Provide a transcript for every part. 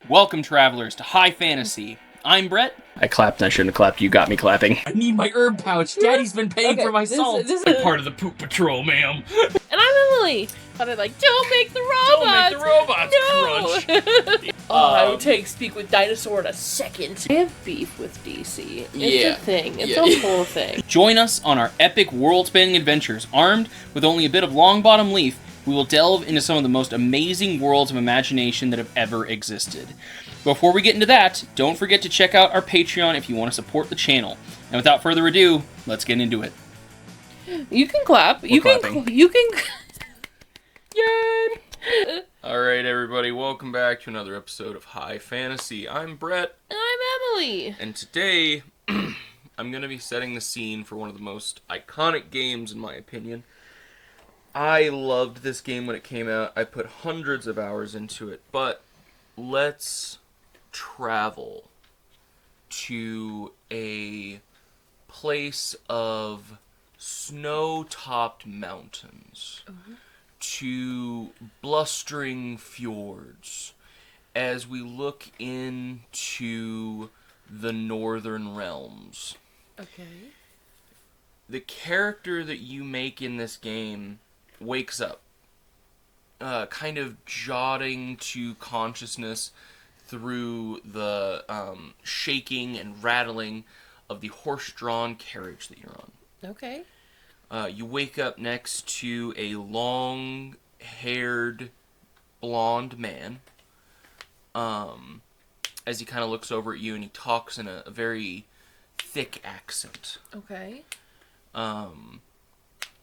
Welcome, travelers, to High Fantasy. I'm Brett. I clapped and I shouldn't have clapped. You got me clapping. I need my herb pouch. Daddy's been paying for my salt. This I'm part of the poop patrol, ma'am. And I'm Emily. But I'm like, don't make the robots. Don't make the robots crunch. I would take Speak with Dinosaur in a second. I have beef with DC. It's a thing. It's a whole thing. Join us on our epic world-spanning adventures. Armed with only a bit of long-bottom leaf, we will delve into some of the most amazing worlds of imagination that have ever existed. Before we get into that, don't forget to check out our Patreon if you want to support the channel. And without further ado, let's get into it. You can clap. You can. Yay! Alright, everybody, welcome back to another episode of High Fantasy. I'm Brett. And I'm Emily. And today, I'm going to be setting the scene for one of the most iconic games, in my opinion. I loved this game when it came out. I put hundreds of hours into it, but let's travel to a place of snow-topped mountains, to blustering fjords, as we look into the northern realms. Okay. The character that you make in this game wakes up, kind of jotting to consciousness through the shaking and rattling of the horse-drawn carriage that you're on. Okay. You wake up next to a long-haired, blonde man, as he kind of looks over at you and he talks in a very thick accent. Okay.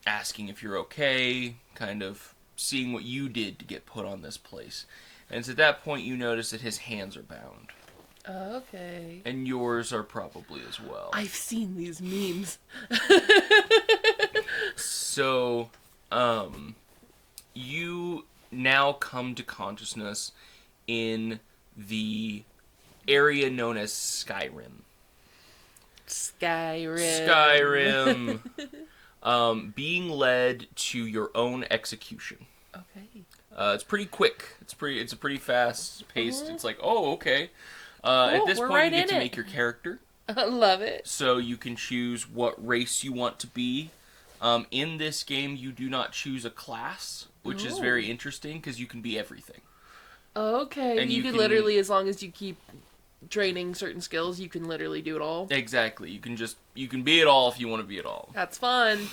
Asking if you're okay, kind of seeing what you did to get put on this place. And it's at that point you notice that his hands are bound. Okay. And yours are probably as well. I've seen these memes. So, you now come to consciousness in the area known as Skyrim. Skyrim. Being led to your own execution. Okay. It's pretty quick. It's a pretty fast paced. It's like, oh, okay. At this point, you get to make your character. I love it. So you can choose what race you want to be. In this game, you do not choose a class, which is very interesting because you can be everything. Okay. And you can literally, as long as you keep draining certain skills, you can literally do it all. Exactly. You can be it all if you want to be it all. That's fun.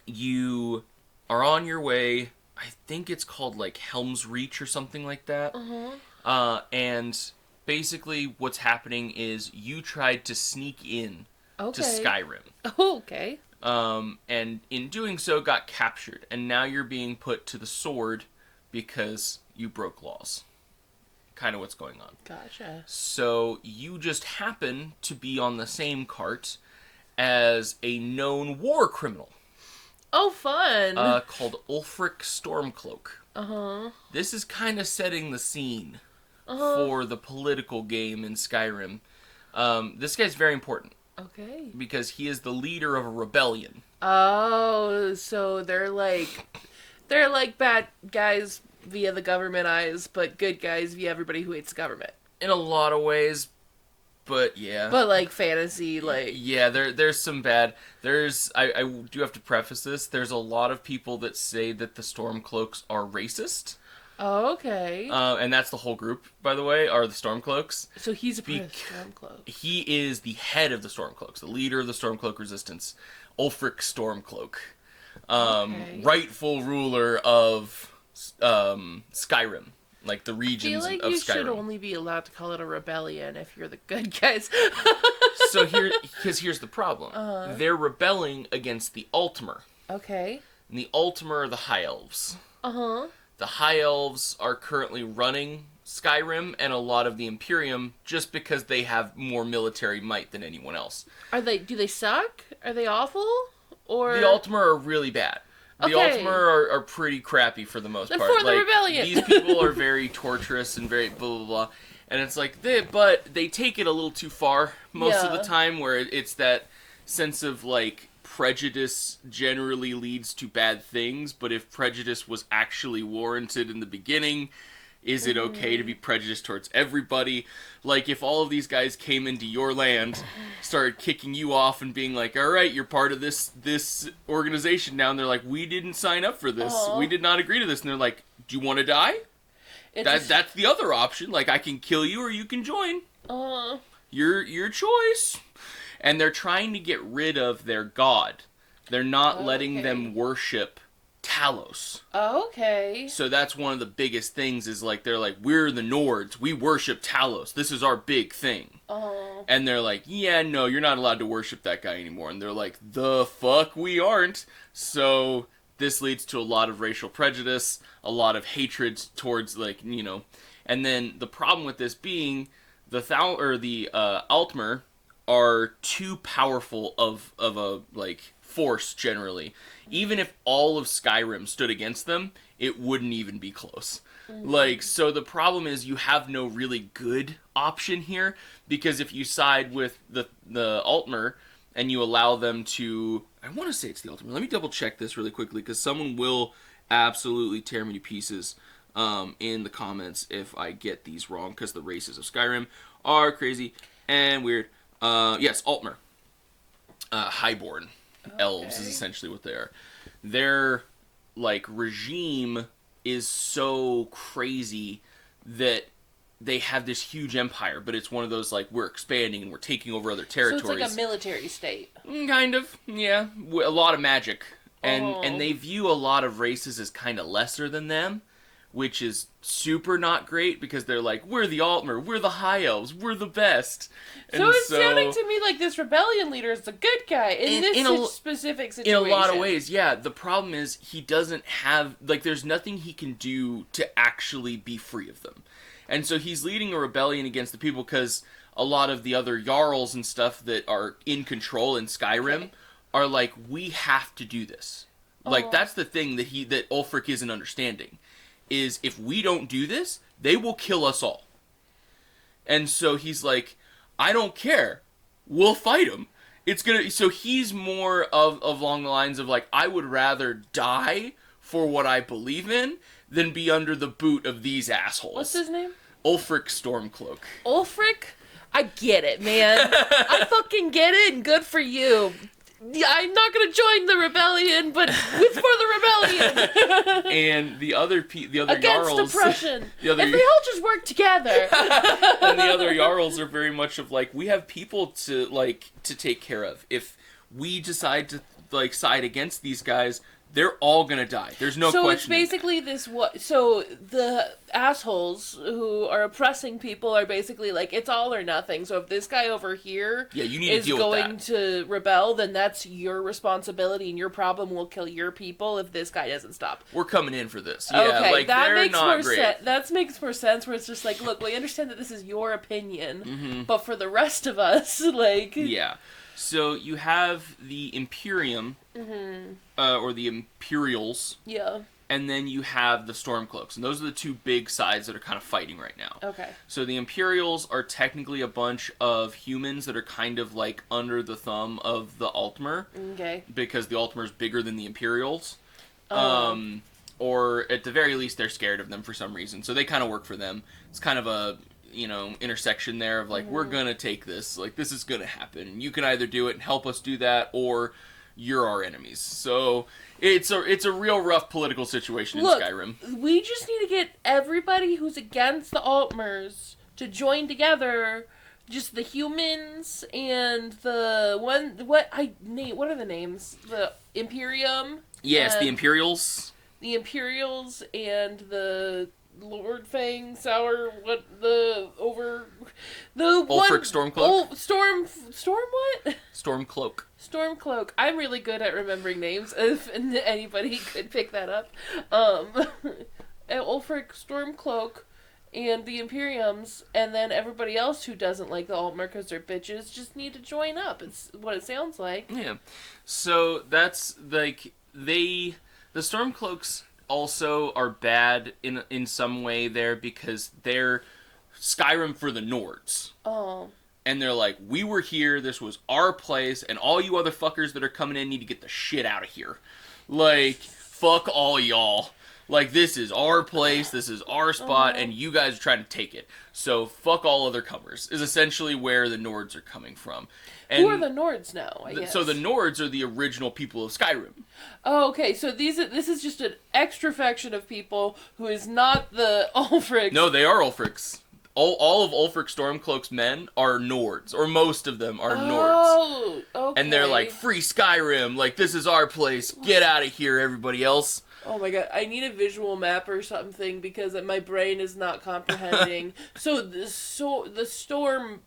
You are on your way. I think it's called like Helm's Reach or something like that. And basically what's happening is you tried to sneak in to Skyrim. Oh, okay. And in doing so got captured. And now you're being put to the sword because you broke laws. Kind of what's going on. Gotcha. So you just happen to be on the same cart as a known war criminal. Oh, fun. Called Ulfric Stormcloak. This is kind of setting the scene for the political game in Skyrim. This guy's very important. Okay. Because he is the leader of a rebellion. Oh, so they're like bad guys via the government eyes, but good guys via everybody who hates the government. In a lot of ways, but yeah. But like fantasy, like... Yeah, there's some bad... I do have to preface this, there's a lot of people that say that the Stormcloaks are racist. Oh, okay. And that's the whole group, by the way, are the Stormcloaks. So he's a part of the Stormcloak. He is the head of the Stormcloaks, the leader of the Stormcloak resistance, Ulfric Stormcloak. Rightful ruler of Skyrim, like the regions of Skyrim. I feel like you should only be allowed to call it a rebellion if you're the good guys. So here's the problem. They're rebelling against the Altmer. Okay. And the Altmer are the High Elves. The High Elves are currently running Skyrim and a lot of the Imperium just because they have more military might than anyone else. Do they suck? Are they awful? Or the Altmer are really bad. The Altmer are pretty crappy for the most part. For the rebellion. These people are very torturous and very blah, blah, blah. And it's like, but they take it a little too far most of the time, where it's that sense of, like, prejudice generally leads to bad things, but if prejudice was actually warranted in the beginning, Is it okay to be prejudiced towards everybody? Like, if all of these guys came into your land, started kicking you off and being like, all right, you're part of this organization now, and they're like, we didn't sign up for this. We did not agree to this. And they're like, do you want to die? That's the other option. Like, I can kill you or you can join. Your choice. And they're trying to get rid of their god. They're not letting them worship Talos. Okay. So that's one of the biggest things is like, they're like, we're the Nords. We worship Talos. This is our big thing. And they're like, yeah, no, you're not allowed to worship that guy anymore. And they're like, the fuck we aren't. So this leads to a lot of racial prejudice, a lot of hatred towards, like, you know. And then the problem with this being the Altmer are too powerful of a, like, force generally. Even if all of Skyrim stood against them, it wouldn't even be close. Like, so the problem is you have no really good option here, because if you side with the Altmer and you allow them to, I want to say it's the Altmer. Let me double check this really quickly, because someone will absolutely tear me to pieces in the comments if I get these wrong, because the races of Skyrim are crazy and weird. Yes, Altmer. Highborn elves is essentially what they are. Their, like, regime is so crazy that they have this huge empire, but it's one of those, like, we're expanding and we're taking over other territories. So it's like a military state. Kind of, yeah. A lot of magic. And they view a lot of races as kind of lesser than them, which is super not great, because they're like, we're the Altmer, we're the High Elves, we're the best. So it's sounding to me like this rebellion leader is the good guy in this specific situation. In a lot of ways, yeah. The problem is he doesn't have, like, there's nothing he can do to actually be free of them. And so he's leading a rebellion against the people, because a lot of the other Jarls and stuff that are in control in Skyrim are like, we have to do this. Like, that's the thing that Ulfric isn't understanding. Is if we don't do this, they will kill us all. And so he's like, I don't care. We'll fight them. So he's more of along the lines of like, I would rather die for what I believe in than be under the boot of these assholes. What's his name? Ulfric Stormcloak. Ulfric? I get it, man. I fucking get it, and good for you. I'm not gonna join the rebellion, but it's for the rebellion. And the other against Jarls, oppression. If they all just work together. And the other Jarls are very much of like, we have people to take care of. If we decide to like side against these guys, they're all gonna die. There's no question. So it's basically this. So the assholes who are oppressing people are basically like, it's all or nothing. So if this guy over here is going to rebel, then that's your responsibility, and your problem will kill your people if this guy doesn't stop. We're coming in for this. Yeah, okay, like, that they're makes not more great. sense. That makes more sense. Where it's just like, look, we understand that this is your opinion, but for the rest of us, like, yeah. So you have the Imperium, or the Imperials, and then you have the Stormcloaks, and those are the two big sides that are kind of fighting right now. Okay. So the Imperials are technically a bunch of humans that are kind of like under the thumb of the Altmer, because the Altmer is bigger than the Imperials, or at the very least they're scared of them for some reason, so they kind of work for them. It's kind of a intersection there of like, we're gonna take this, like, this is gonna happen. You can either do it and help us do that, or you're our enemies. So it's a real rough political situation in Skyrim. We just need to get everybody who's against the Altmers to join together. Just the humans and the what are the names? The Imperium. Yes, the Imperials. The Imperials and the Lord Fang Sour, Ulfric Stormcloak. Storm what? Stormcloak. Stormcloak. I'm really good at remembering names. If anybody could pick that up, Ulfric Stormcloak and the Imperiums, and then everybody else who doesn't like the Altmer because they're bitches just need to join up. It's what it sounds like. Yeah. So that's like the Stormcloaks also are bad in some way there, because they're Skyrim for the Nords. Oh. And they're like, we were here, this was our place, and all you other fuckers that are coming in need to get the shit out of here. Like, fuck all y'all. Like, this is our place, this is our spot, and you guys are trying to take it. So, fuck all other comers, is essentially where the Nords are coming from. And who are the Nords now, I guess? So the Nords are the original people of Skyrim. Oh, okay. So this is just an extra faction of people who is not the Ulfrics. No, they are Ulfrics. All of Ulfric Stormcloak's men are Nords, or most of them are Nords. Oh, okay. And they're like, free Skyrim, like, this is our place, get out of here, everybody else. Oh my god, I need a visual map or something because my brain is not comprehending. So the Stormcloaks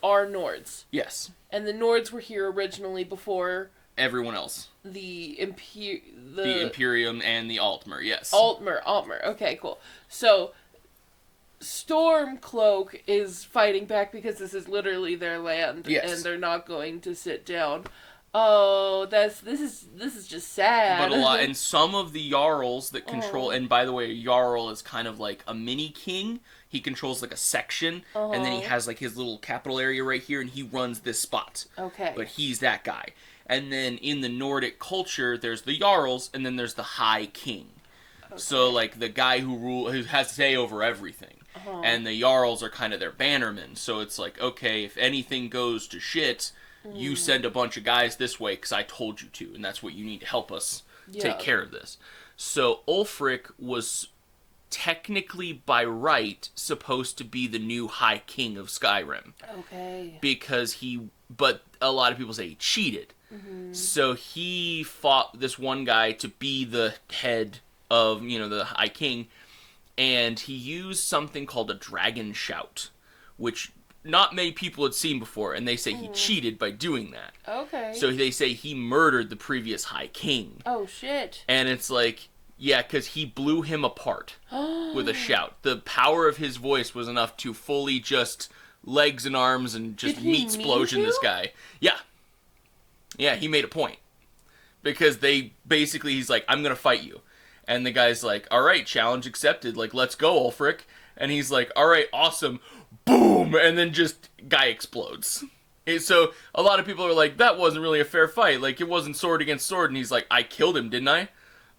are Nords. Yes. And the Nords were here originally before everyone else. The Imperium and the Altmer, yes. Altmer. Okay, cool. So Stormcloak is fighting back because this is literally their land, yes. And they're not going to sit down. Oh, this is just sad. But a lot, and some of the Jarls that control, and by the way, a Jarl is kind of like a mini king. He controls like a section, and then he has like his little capital area right here, and he runs this spot. Okay. But he's that guy. And then in the Nordic culture, there's the Jarls, and then there's the High King. Okay. So like the guy who has say over everything. And the Jarls are kind of their bannermen. So it's like, okay, if anything goes to shit, you send a bunch of guys this way because I told you to, and that's what you need to help us take care of this. So Ulfric was technically by right supposed to be the new High King of Skyrim. Okay. But a lot of people say he cheated. Mm-hmm. So he fought this one guy to be the head of, the High King, and he used something called a dragon shout, which not many people had seen before, and they say he cheated by doing that. Okay. So they say he murdered the previous High King. Oh, shit. And it's like, yeah, because he blew him apart with a shout. The power of his voice was enough to fully just legs and arms and just meat-splosion this guy. Yeah. Yeah, he made a point. Because he's like, I'm going to fight you. And the guy's like, all right, challenge accepted. Like, let's go, Ulfric. And he's like, all right, awesome. Boom! And then just guy explodes. And so a lot of people are like, that wasn't really a fair fight. Like, it wasn't sword against sword. And he's like, I killed him, didn't I?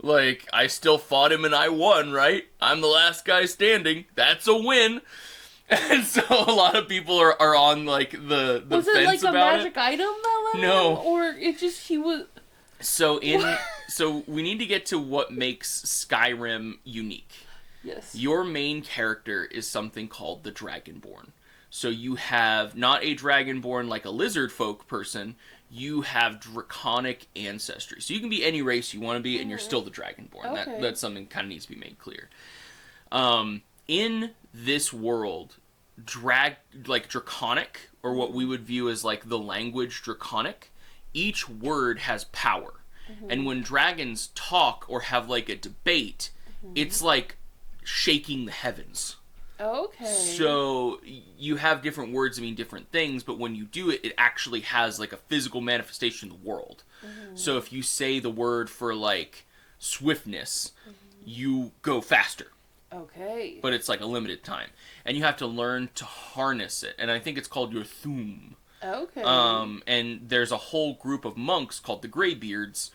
Like, I still fought him and I won, right? I'm the last guy standing. That's a win. And so a lot of people are on, like, the fence about it. Was it, like, a magic item that let No. him? Or it just, he was... So we need to get to what makes Skyrim unique. Yes. Your main character is something called the Dragonborn. So you have not a Dragonborn like a lizard folk person, you have draconic ancestry. So you can be any race you want to be, and you're still the Dragonborn. Okay. That's something kind of needs to be made clear. In this world, draconic, or what we would view as like the language draconic, each word has power. Mm-hmm. And when dragons talk or have like a debate, it's like shaking the heavens. Okay. So you have different words that mean different things, but when you do it, it actually has like a physical manifestation in the world. Mm-hmm. So if you say the word for like swiftness, you go faster. Okay. But it's like a limited time. And you have to learn to harness it. And I think it's called your thum. Okay. And there's a whole group of monks called the Greybeards,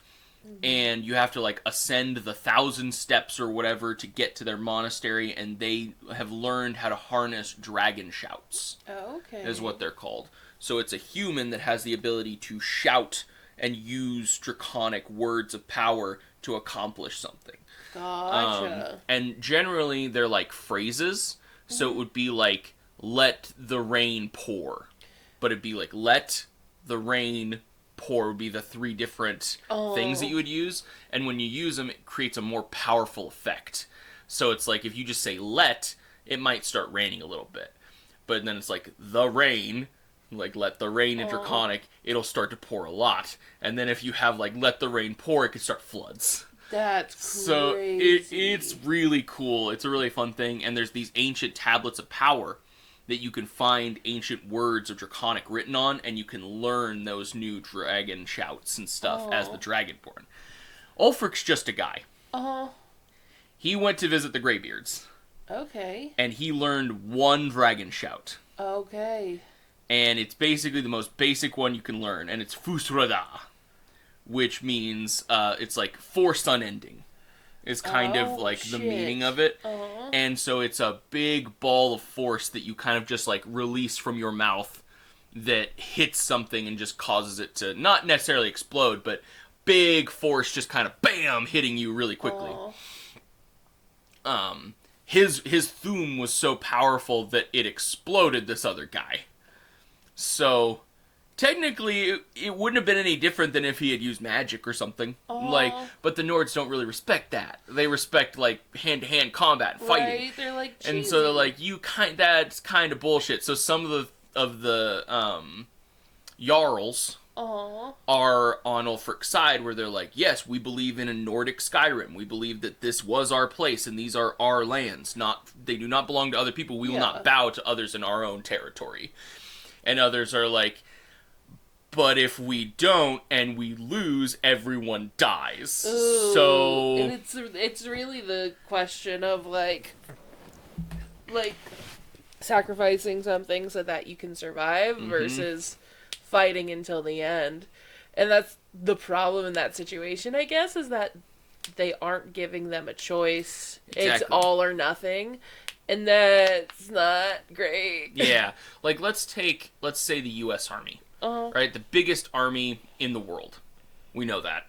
and you have to like ascend the 1,000 steps or whatever to get to their monastery, and they have learned how to harness dragon shouts. Okay. Is what they're called. So it's a human that has the ability to shout and use draconic words of power to accomplish something. Gotcha. And generally they're like phrases, so it would be like, let the rain pour. But it'd be like, let the rain pour would be the 3 different things that you would use. And when you use them, it creates a more powerful effect. So it's like, if you just say let, it might start raining a little bit. But then it's like, the rain, like let the rain in draconic, it'll start to pour a lot. And then if you have like, let the rain pour, it could start floods. That's crazy. So it's really cool. It's a really fun thing. And there's these ancient tablets of power that you can find ancient words of Draconic written on, and you can learn those new dragon shouts and stuff as the Dragonborn. Ulfric's just a guy. He went to visit the Greybeards. Okay. And he learned one dragon shout. Okay. And it's basically the most basic one you can learn, and it's Fusrada, which means it's like forced unending. is kind of like the meaning of it. And so it's a big ball of force that you kind of just like release from your mouth that hits something and just causes it to not necessarily explode, but big force just kind of bam hitting you really quickly. His Thum was so powerful that it exploded this other guy. So technically, it wouldn't have been any different than if he had used magic or something. But the Nords don't really respect that. They respect like hand-to-hand combat and fighting. Right? They're like cheesy. And so they're like, that's kind of bullshit. So some of the Jarls are on Ulfric's side, where they're like, yes, we believe in a Nordic Skyrim. We believe that this was our place and these are our lands. They do not belong to other people. We will not bow to others in our own territory. And others are like, but if we don't and we lose, everyone dies. Ooh, so and it's really the question of like sacrificing something so that you can survive versus fighting until the end. And that's the problem in that situation, I guess, is that they aren't giving them a choice. Exactly. It's all or nothing. And that's not great. Yeah. Like, let's say the U.S. Army. Right? The biggest army in the world. We know that.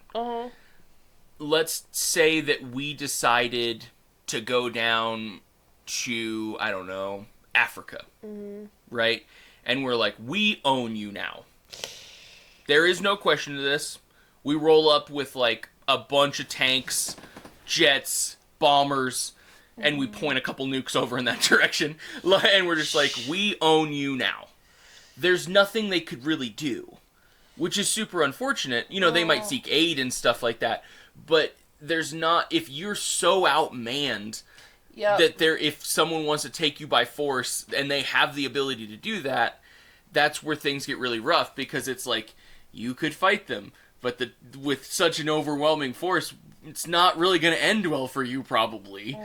Let's say that we decided to go down to, I don't know, Africa. Right? And we're like, we own you now. There is no question to this. We roll up with, like, a bunch of tanks, jets, bombers, and we point a couple nukes over in that direction. And we're just like, we own you now. There's nothing they could really do, which is super unfortunate. You know, they might seek aid and stuff like that, but there's not, if you're so outmanned that if someone wants to take you by force and they have the ability to do that, that's where things get really rough, because it's like, you could fight them, but with such an overwhelming force, it's not really going to end well for you, probably.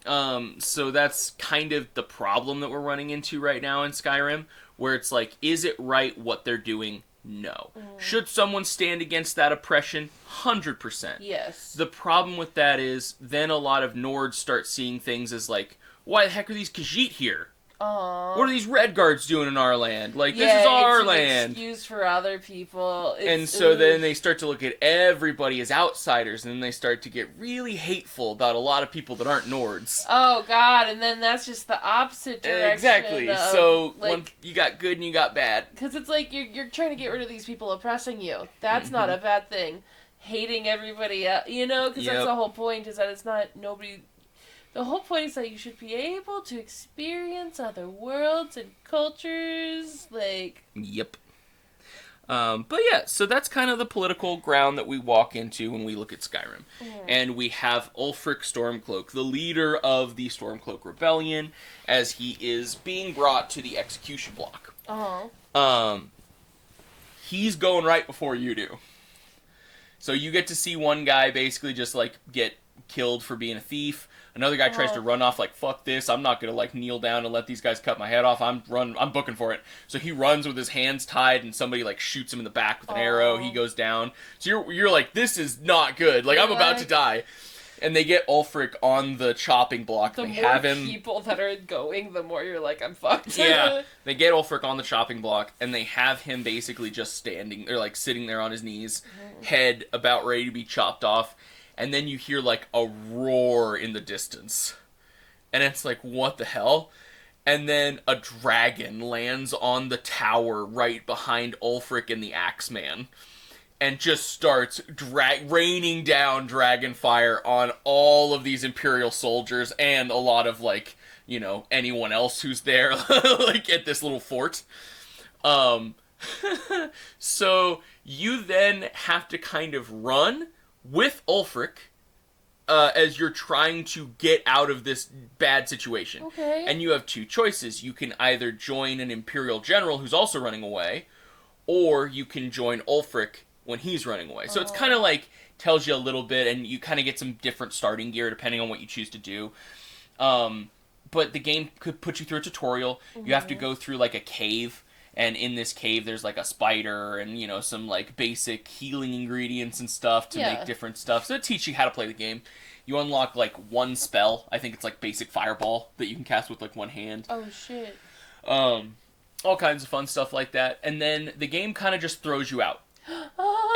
So that's kind of the problem that we're running into right now in Skyrim, where it's like, is it right what they're doing? No. Should someone stand against that oppression? 100%. Yes. The problem with that is, then a lot of Nords start seeing things as like, why the heck are these Khajiit here? What are these Red Guards doing in our land? Like, this is our land. It's an excuse for other people. And so then they start to look at everybody as outsiders, and then they start to get really hateful about a lot of people that aren't Nords. Oh, God, and then that's just the opposite direction. Exactly. So, you got good and you got bad. Because it's like, you're trying to get rid of these people oppressing you. That's not a bad thing. Hating everybody else, you know? Because that's the whole point, is that it's not nobody... The whole point is that you should be able to experience other worlds and cultures, like... Yep. But yeah, so that's kind of the political ground that we walk into when we look at Skyrim. And we have Ulfric Stormcloak, the leader of the Stormcloak Rebellion, as he is being brought to the execution block. He's going right before you do. So you get to see one guy basically just, like, get killed for being a thief. Another guy tries to run off like, fuck this, I'm not going to like kneel down and let these guys cut my head off, I'm booking for it. So he runs with his hands tied and somebody like shoots him in the back with an arrow, he goes down. So you're like, this is not good, like I'm about to die. And they get Ulfric on the chopping block. The more people that are going, the more you're like, I'm fucked. Yeah, they get Ulfric on the chopping block, and they have him basically just standing, or like sitting there on his knees, head about ready to be chopped off. And then you hear, like, a roar in the distance. And it's like, what the hell? And then a dragon lands on the tower right behind Ulfric and the Axeman. And just starts raining down dragon fire on all of these Imperial soldiers and a lot of, like, you know, anyone else who's there, like, at this little fort. So you then have to kind of run with Ulfric, as you're trying to get out of this bad situation. Okay. And you have two choices. You can either join an Imperial general who's also running away, or you can join Ulfric when he's running away. So it's kind of like, tells you a little bit, and you kind of get some different starting gear depending on what you choose to do. But the game could put you through a tutorial. You have to go through like a cave. And in this cave, there's, like, a spider and, you know, some, like, basic healing ingredients and stuff to make different stuff. So it teaches you how to play the game. You unlock, like, one spell. I think it's, like, basic fireball that you can cast with, like, one hand. Oh, shit. All kinds of fun stuff like that. And then the game kind of just throws you out.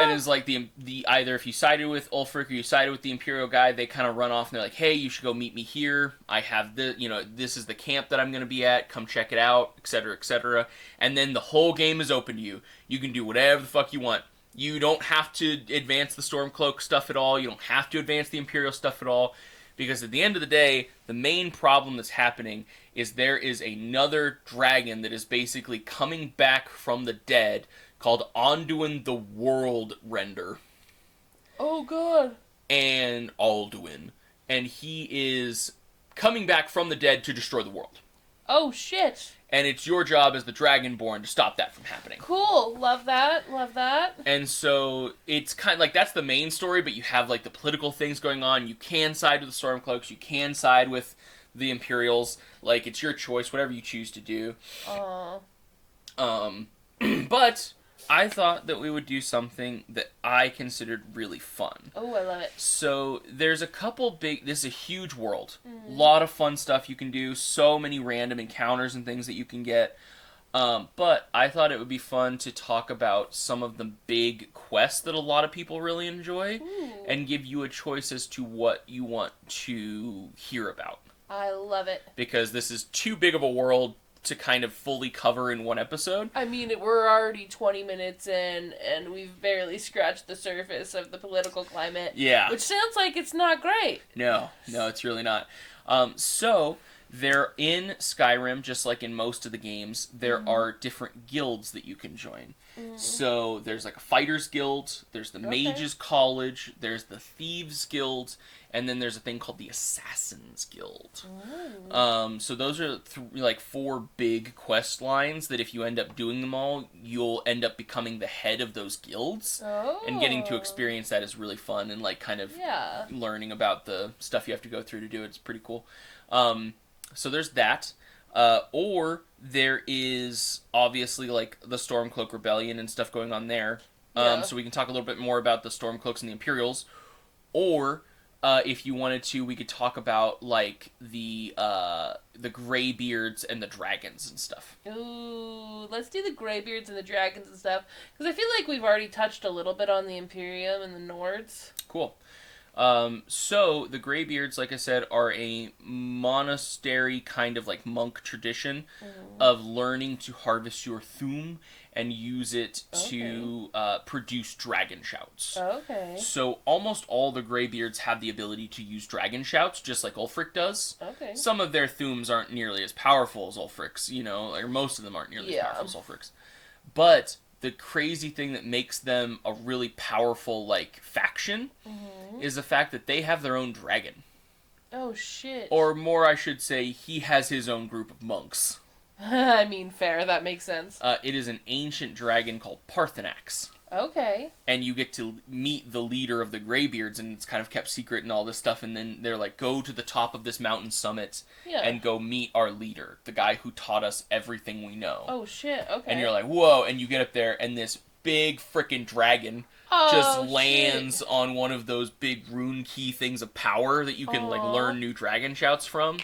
And it's like the either if you sided with Ulfric or you sided with the Imperial guy, they kind of run off and they're like, hey, you should go meet me here. I have this is the camp that I'm going to be at. Come check it out, etc., etc. And then the whole game is open to you. You can do whatever the fuck you want. You don't have to advance the Stormcloak stuff at all. You don't have to advance the Imperial stuff at all. Because at the end of the day, the main problem that's happening is there is another dragon that is basically coming back from the dead called Anduin the World Render. Oh, God. And Alduin. And he is coming back from the dead to destroy the world. Oh, shit. And it's your job as the Dragonborn to stop that from happening. Cool. Love that. Love that. And so it's kind of like that's the main story, but you have like the political things going on. You can side with the Stormcloaks. You can side with the Imperials. Like, it's your choice, whatever you choose to do. But I thought that we would do something that I considered really fun. Oh, I love it. So there's a couple this is a huge world. A lot of fun stuff you can do. So many random encounters and things that you can get. But I thought it would be fun to talk about some of the big quests that a lot of people really enjoy and give you a choice as to what you want to hear about. I love it. Because this is too big of a world to kind of fully cover in one episode. I mean, we're already 20 minutes in, and we've barely scratched the surface of the political climate. Yeah. Which sounds like it's not great. No, it's really not. So, there in Skyrim, just like in most of the games, there are different guilds that you can join. So, there's like a Fighters Guild, there's the Mages College, there's the Thieves Guild, and then there's a thing called the Assassins Guild. So those are like 4 big quest lines that if you end up doing them all, you'll end up becoming the head of those guilds. And getting to experience that is really fun and like kind of learning about the stuff you have to go through to do it. It's pretty cool. So there's that. Or there is obviously like the Stormcloak Rebellion and stuff going on there. So we can talk a little bit more about the Stormcloaks and the Imperials. Or if you wanted to, we could talk about like the Greybeards and the dragons and stuff. Ooh, let's do the Greybeards and the dragons and stuff, because I feel like we've already touched a little bit on the Imperium and the Nords. Cool. So the Greybeards, like I said, are a monastery kind of like monk tradition of learning to harvest your Thuum and use it to produce dragon shouts. Okay. So almost all the Greybeards have the ability to use dragon shouts, just like Ulfric does. Okay. Some of their Thuums aren't nearly as powerful as Ulfric's, or most of them aren't nearly as powerful as Ulfric's. But the crazy thing that makes them a really powerful, like, faction is the fact that they have their own dragon. Oh, shit. Or more, I should say, he has his own group of monks. I mean, fair. That makes sense. It is an ancient dragon called Parthenax. Okay. And you get to meet the leader of the Greybeards, and it's kind of kept secret and all this stuff, and then they're like, go to the top of this mountain summit and go meet our leader, the guy who taught us everything we know. Oh, shit, okay. And you're like, whoa, and you get up there, and this big frickin' dragon just lands on one of those big rune key things of power that you can, like, learn new dragon shouts from.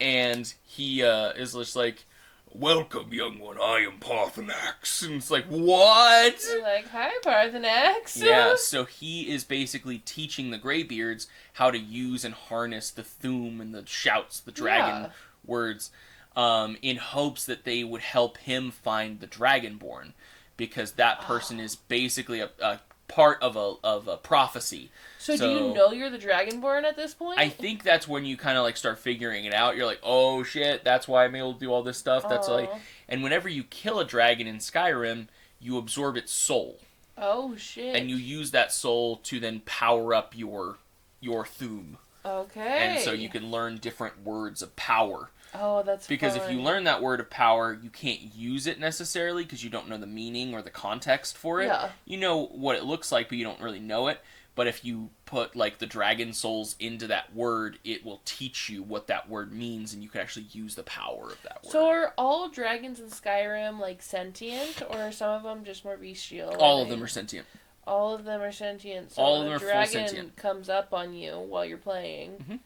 And he is just like, welcome, young one, I am Parthenax. And it's like, what? You're like, hi, Parthenax. Yeah, so he is basically teaching the Greybeards how to use and harness the Thuum and the shouts, the dragon words, in hopes that they would help him find the Dragonborn. Because that person is basically a part of a prophecy. So do you know you're the Dragonborn at this point? I think that's when you kind of like start figuring it out. You're like, oh shit, that's why I'm able to do all this stuff. That's like, and whenever you kill a dragon in Skyrim, you absorb its soul. Oh shit! And you use that soul to then power up your Thuum. Okay. And so you can learn different words of power. Oh, that's because fun. if you learn that word of power, you can't use it necessarily because you don't know the meaning or the context for it. Yeah. You know what it looks like, but you don't really know it. But if you put, like, the dragon souls into that word, it will teach you what that word means, and you can actually use the power of that word. So are all dragons in Skyrim, like, sentient, or are some of them just more bestial? All of them are sentient. All of them are sentient. So all of them a are full dragon sentient. comes up on you while you're playing, mm-hmm.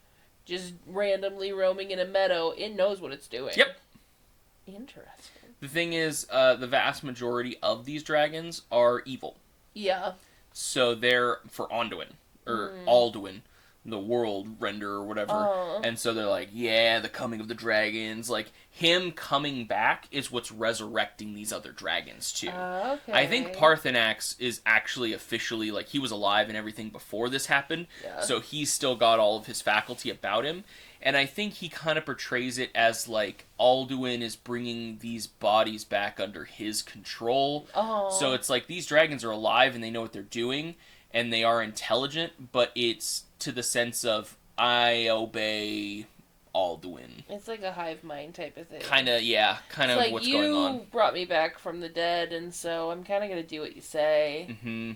just randomly roaming in a meadow. It knows what it's doing. Yep. Interesting. The thing is, the vast majority of these dragons are evil. Yeah. So they're for Anduin, or Alduin, the world render or whatever. And so they're like, yeah, the coming of the dragons. Like, him coming back is what's resurrecting these other dragons, too. Okay. I think Parthenax is actually officially, like, he was alive and everything before this happened. Yeah. So he's still got all of his faculty about him. And I think he kind of portrays it as, like, Alduin is bringing these bodies back under his control. So it's like, these dragons are alive and they know what they're doing, and they are intelligent, but it's to the sense of, I obey Alduin. It's like a hive mind type of thing. Kind of, yeah. Kind of like what's going on. You brought me back from the dead, and so I'm kind of going to do what you say. Mm-hmm.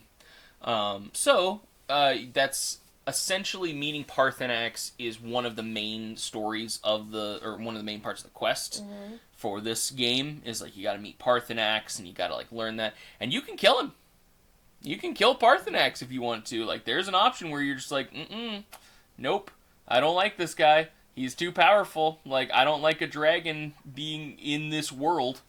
That's essentially meeting Parthenax is one of the main stories of one of the main parts of the quest for this game, is like you gotta meet Parthenax and you gotta like learn that, and you can kill him. You can kill Parthenax if you want to. Like, there's an option where you're just like, nope, I don't like this guy. He's too powerful. Like, I don't like a dragon being in this world.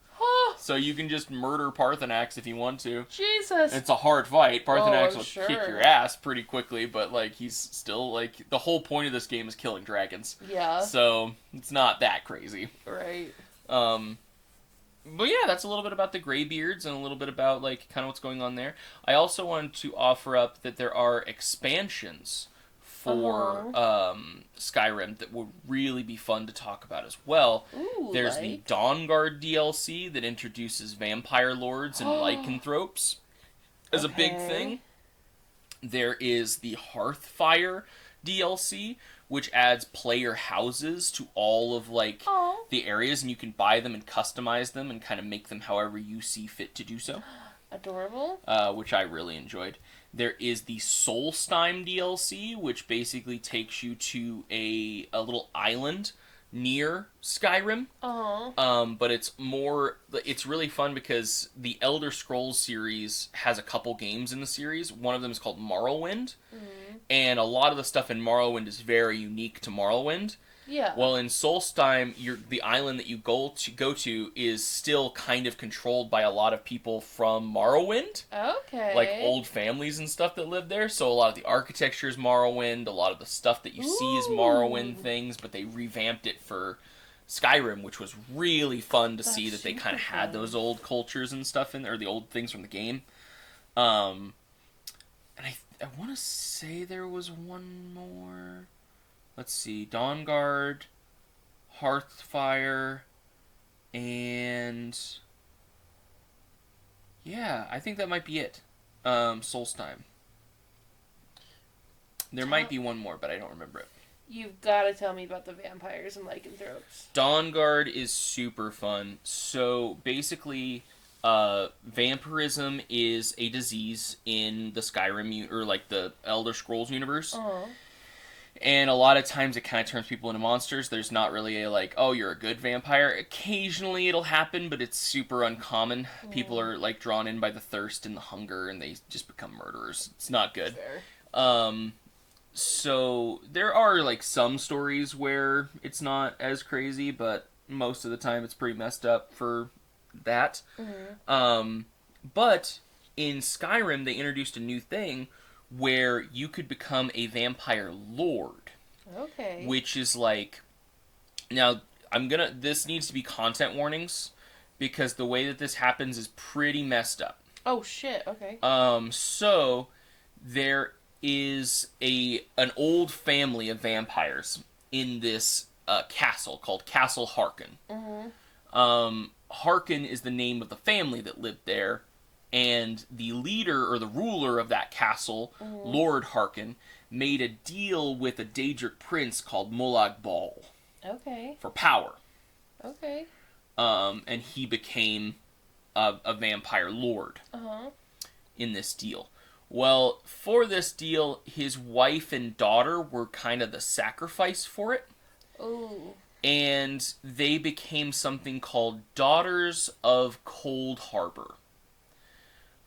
So you can just murder Parthenax if you want to. Jesus. It's a hard fight. Parthenax will sure. kick your ass pretty quickly, but, like, he's still, like, the whole point of this game is killing dragons. Yeah. So, it's not that crazy. Right. But yeah, that's a little bit about the Greybeards and a little bit about, like, kind of what's going on there. I also wanted to offer up that there are expansions for Skyrim that would really be fun to talk about as well. Ooh, There's the Dawnguard DLC that introduces vampire lords and lycanthropes as a big thing. There is the Hearthfire DLC, which adds player houses to all of like the areas, and you can buy them and customize them and kind of make them however you see fit to do so. Adorable. Which I really enjoyed. There is the Solstheim DLC, which basically takes you to a little island near Skyrim. But it's really fun because the Elder Scrolls series has a couple games in the series. One of them is called Morrowind. And a lot of the stuff in Morrowind is very unique to Morrowind. Yeah. Well, in Solstheim, the island that you go to is still kind of controlled by a lot of people from Morrowind. Okay. Like old families and stuff that live there. So a lot of the architecture is Morrowind. A lot of the stuff that you see is Morrowind things, but they revamped it for Skyrim, which was really fun to see that they kind of had those old cultures and stuff in there, or the old things from the game. And I want to say there was one more. Let's see, Dawnguard, Hearthfire, and yeah, I think that might be it. Solstheim. There might be one more, but I don't remember it. You've got to tell me about the vampires and lycanthropes. Dawnguard is super fun. So basically, vampirism is a disease in the Skyrim or like the Elder Scrolls universe. And a lot of times it kind of turns people into monsters. There's not really a, like, oh, you're a good vampire. Occasionally it'll happen, but it's super uncommon. People are, like, drawn in by the thirst and the hunger, and they just become murderers. It's not good. Fair. So there are, like, some stories where it's not as crazy, but most of the time it's pretty messed up for that. But in Skyrim, they introduced a new thing where you could become a vampire lord. Okay. Which is like... Now, this needs to be content warnings, because the way that this happens is pretty messed up. Oh, shit. Okay. So, there is an old family of vampires in this castle called Castle Harken. Harken is the name of the family that lived there, and the leader, or the ruler of that castle, Lord Harken, made a deal with a Daedric prince called Molag Bal. Okay. For power. Okay. And he became a vampire lord. In this deal. Well, for this deal, his wife and daughter were kind of the sacrifice for it. Ooh. And they became something called Daughters of Cold Harbor.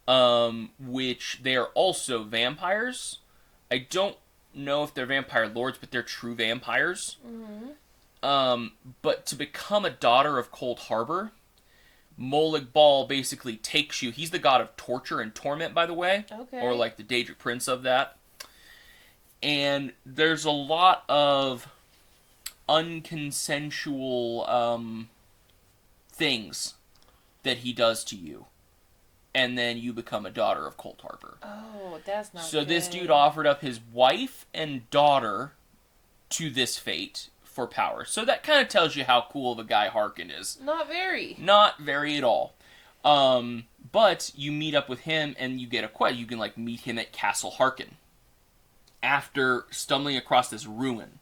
which they are also vampires. I don't know if they're vampire lords, but they're true vampires. But to become a daughter of Cold Harbor, Molag Bal basically takes you. He's the god of torture and torment, by the way. Okay. Or like the Daedric prince of that. And there's a lot of unconsensual things that he does to you. And then you become a daughter of Cold Harbor. Oh, that's not So good. this dude offered up his wife and daughter to this fate for power. So that kind of tells you how cool of a guy Harkin is. Not very. Not very at all. But you meet up with him and you get a quest. You can like meet him at Castle Harkin. After stumbling across this ruin.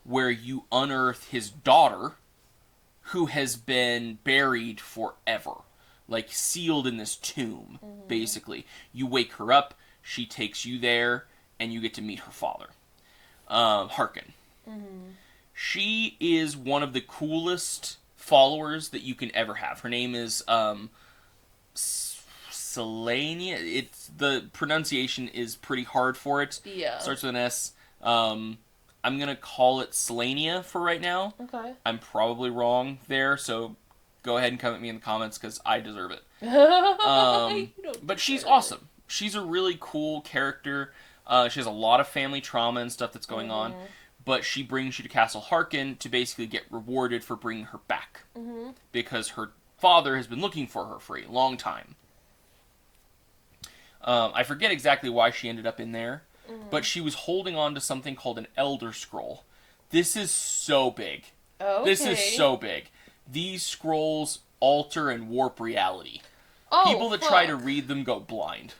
Where you unearth his daughter, who has been buried forever. Like, sealed in this tomb, basically. You wake her up, she takes you there, and you get to meet her father. Harkin. She is one of the coolest followers that you can ever have. Her name is, Selenia. The pronunciation is pretty hard for it. Yeah. Starts with an S. I'm gonna call it Selenia for right now. Okay. I'm probably wrong there, so go ahead and come at me in the comments because I deserve it. But she's awesome. She's a really cool character. She has a lot of family trauma and stuff that's going on. But she brings you to Castle Harkin to basically get rewarded for bringing her back. Because her father has been looking for her for a long time. I forget exactly why she ended up in there. But she was holding on to something called an Elder Scroll. This is so big. Okay. This is so big. These scrolls alter and warp reality. People that try to read them go blind.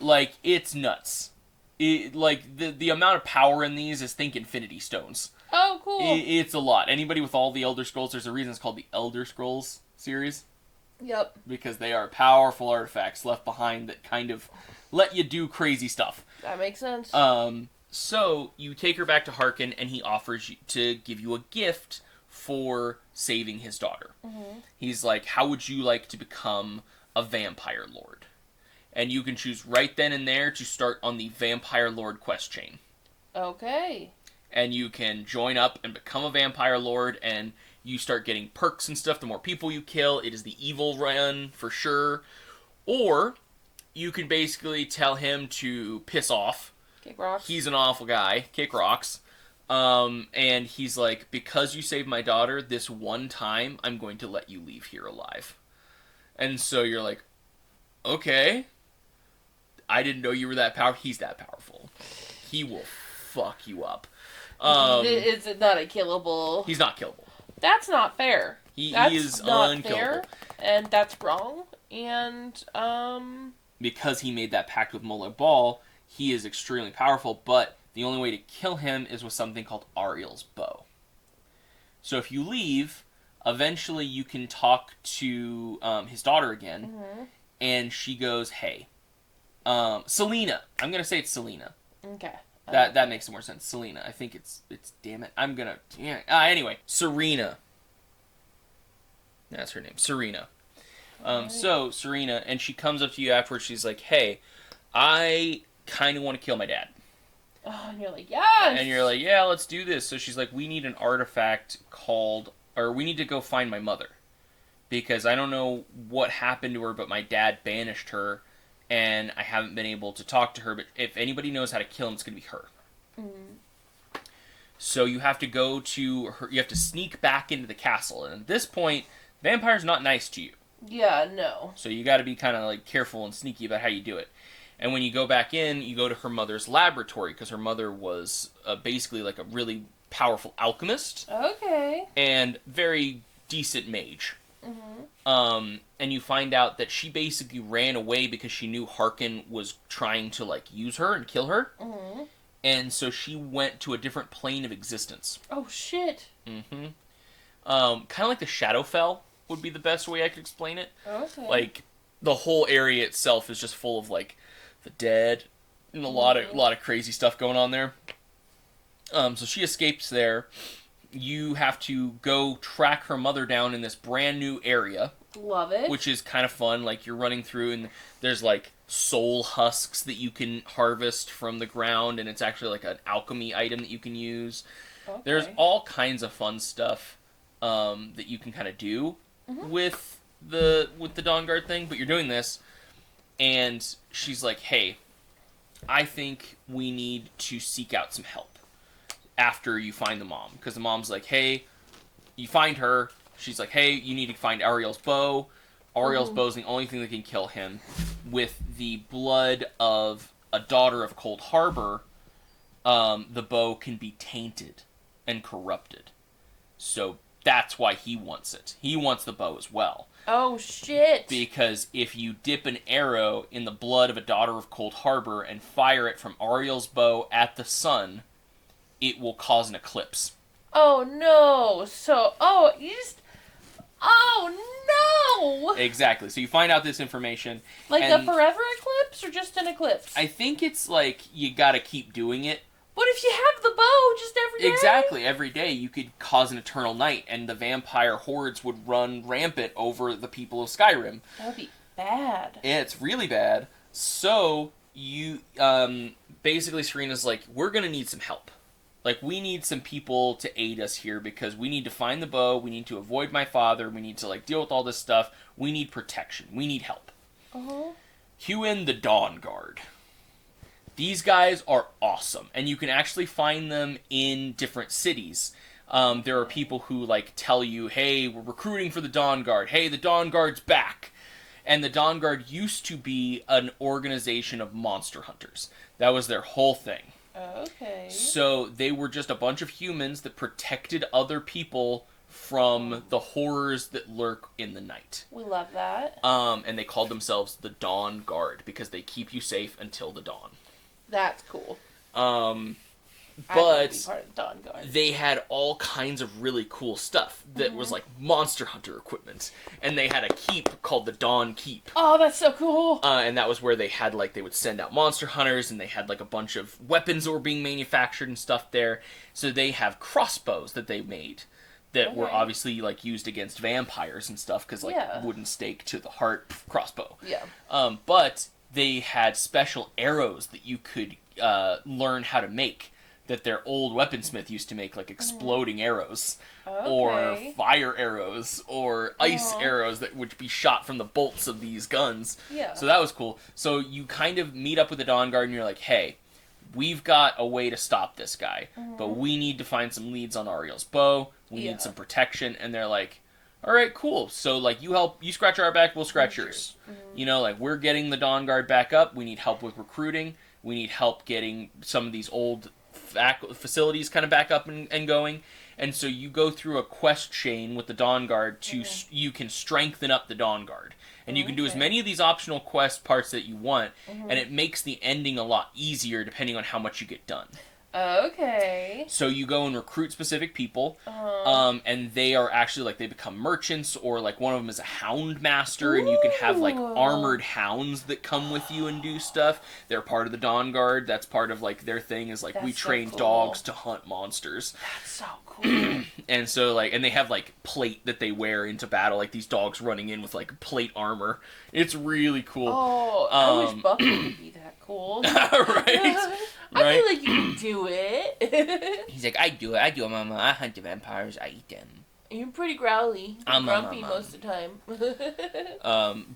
Like, it's nuts. The amount of power in these is think Infinity Stones. Oh, cool. It's a lot. Anybody with all the Elder Scrolls, there's a reason it's called the Elder Scrolls series. Yep. Because they are powerful artifacts left behind that kind of let you do crazy stuff. That makes sense. So, you take her back to Harkin, and he offers to give you a gift for saving his daughter. He's like, how would you like to become a vampire lord? And you can choose right then and there to start on the vampire lord quest chain. Okay. And you can join up and become a vampire lord, and you start getting perks and stuff the more people you kill. It is the evil run, for sure. Or, you can basically tell him to piss off. Kick rocks. He's an awful guy. Kick rocks. And he's like, because you saved my daughter, this one time, I'm going to let you leave here alive. And so you're like, okay. I didn't know you were that powerful. He's that powerful. He will fuck you up. Is it not a killable? He's not killable. That's not fair. He that's is not unkillable. Fair, and that's wrong. And, because he made that pact with Molag Bal, he is extremely powerful, but the only way to kill him is with something called Ariel's Bow. So if you leave, eventually you can talk to his daughter again, and she goes, hey, Selena. I'm going to say it's Selena. Okay. That makes more sense. Selena. I think it's damn it. I'm going to... Yeah. Anyway, Serena. That's her name. Serena. So, Serena, and she comes up to you afterwards, she's like, hey, I kind of want to kill my dad. Oh, and you're like, yes! And you're like, yeah, let's do this. So she's like, we need an artifact we need to go find my mother. Because I don't know what happened to her, but my dad banished her, and I haven't been able to talk to her, but if anybody knows how to kill him, it's going to be her. So you have to go to her, you have to sneak back into the castle, and at this point, vampire's not nice to you. Yeah, no. So you got to be kind of like careful and sneaky about how you do it. And when you go back in, you go to her mother's laboratory, because her mother was basically like a really powerful alchemist. Okay. And very decent mage. And you find out that she basically ran away because she knew Harkin was trying to like use her and kill her. And so she went to a different plane of existence. Oh, shit. Kind of like the Shadowfell would be the best way I could explain it. Okay. Like, the whole area itself is just full of, like, the dead and a lot of crazy stuff going on there. So she escapes there. You have to go track her mother down in this brand new area Love it. Which is kind of fun. Like, you're running through, and there's, like, soul husks that you can harvest from the ground, and it's actually, like, an alchemy item that you can use. Okay. There's all kinds of fun stuff that you can kind of do with the Dawnguard thing, but you're doing this, and she's like, hey, I think we need to seek out some help after you find the mom. Because the mom's like, hey, you find her. She's like, hey, you need to find Ariel's bow. Ariel's bow is the only thing that can kill him. With the blood of a daughter of Cold Harbor, the bow can be tainted and corrupted. So that's why he wants it. He wants the bow as well. Oh, shit. Because if you dip an arrow in the blood of a daughter of Cold Harbor and fire it from Ariel's bow at the sun, it will cause an eclipse. Oh, no. So, oh, no! Exactly. So you find out this information. Like a forever eclipse or just an eclipse? I think it's like you gotta keep doing it. But if you have the bow just every day? Exactly. Every day you could cause an eternal night, and the vampire hordes would run rampant over the people of Skyrim. That would be bad. Yeah, it's really bad. So you, basically Serena's like, we're gonna need some help. Like, we need some people to aid us here because we need to find the bow, we need to avoid my father, we need to, like, deal with all this stuff. We need protection. We need help. Cue in the Dawnguard. These guys are awesome, and you can actually find them in different cities. There are people who, like, tell you, hey, we're recruiting for the Dawnguard. Hey, the Dawnguard's back. And the Dawnguard used to be an organization of monster hunters. That was their whole thing. Okay. So they were just a bunch of humans that protected other people from the horrors that lurk in the night. We love that. And they called themselves the Dawnguard because they keep you safe until the dawn. That's cool. But be part of the Dawnguard. They had all kinds of really cool stuff that was like monster hunter equipment. And they had a keep called the Dawn Keep. Oh, that's so cool. And that was where they had, like, they would send out monster hunters, and they had, like, a bunch of weapons that were being manufactured and stuff there. So they have crossbows that they made that were obviously, like, used against vampires and stuff, because, like, wooden stake to the heart crossbow. Yeah. But they had special arrows that you could learn how to make, that their old weaponsmith used to make, like exploding arrows, or fire arrows, or ice arrows that would be shot from the bolts of these guns. Yeah. So that was cool. So you kind of meet up with the Dawnguard, and you're like, hey, we've got a way to stop this guy, but we need to find some leads on Ariel's bow, we need some protection, and they're like, alright, cool. So, like, you scratch our back, we'll scratch yours. You know, like, we're getting the Dawnguard back up, we need help with recruiting, we need help getting some of these old facilities kind of back up and going. And so you go through a quest chain with the Dawnguard to you can strengthen up the Dawnguard. And you can do as many of these optional quest parts that you want, and it makes the ending a lot easier depending on how much you get done. Okay. So you go and recruit specific people, and they are actually, like, they become merchants, or, like, one of them is a hound master, and you can have, like, armored hounds that come with you and do stuff. They're part of the Dawnguard. That's part of, like, their thing is, like, we train dogs to hunt monsters. That's so cool. And so, like, and they have, like, plate that they wear into battle, like, these dogs running in with, like, plate armor. It's really cool. Oh, I wish Buffy could be that cool. Right? I feel like you can do it. He's like, I do it, Mama. I hunt the vampires. I eat them. You're pretty growly. Grumpy most of the time.